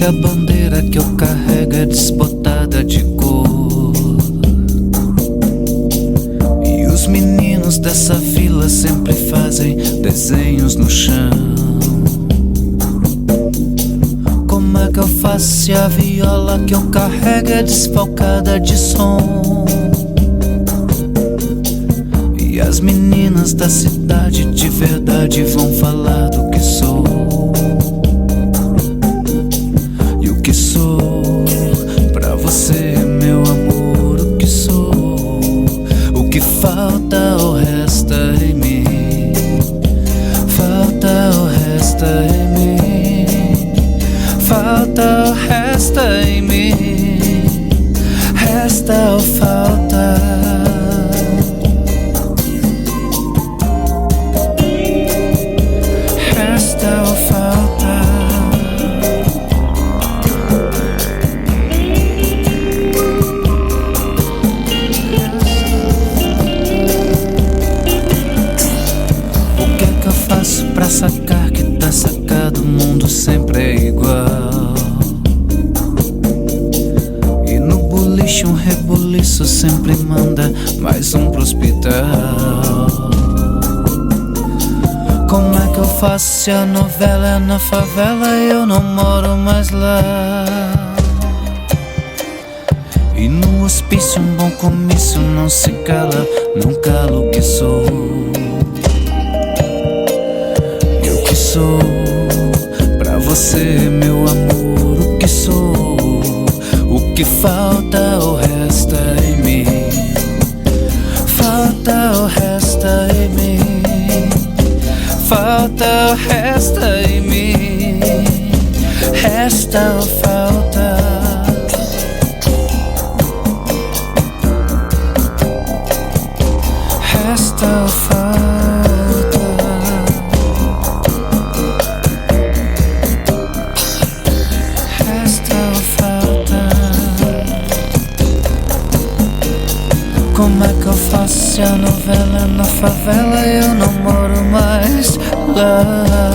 se a bandeira que eu carrego é desbotada de cor? E os meninos dessa vila sempre fazem desenhos no chão. Como é que eu faço se a viola que eu carrego é desfalcada de som? E as meninas da cidade de verdade vão falar do que sou. E o que sou pra você, meu amor, o que sou? O que falta ou resta em mim? Falta ou resta em mim? Falta ou resta em mim? Resta ou falta? Resta ou falta? O que é que eu faço pra sacar que tá sacado? O mundo sempre é igual. E no boliche um rebuliço sempre manda mais um pro hospital. Como é que eu faço se a novela é na favela e eu não moro mais lá? E no hospício um bom comício não se cala, não cala o que sou. E o que sou pra você, meu amor, o que sou? O que falta ou resta em mim? Falta ou resta em mim? Falta ou resta em mim? Resta ou falta? Resta ou falta? Resta ou falta? Como é que eu faço se a novela é na favela e eu não moro mais lá?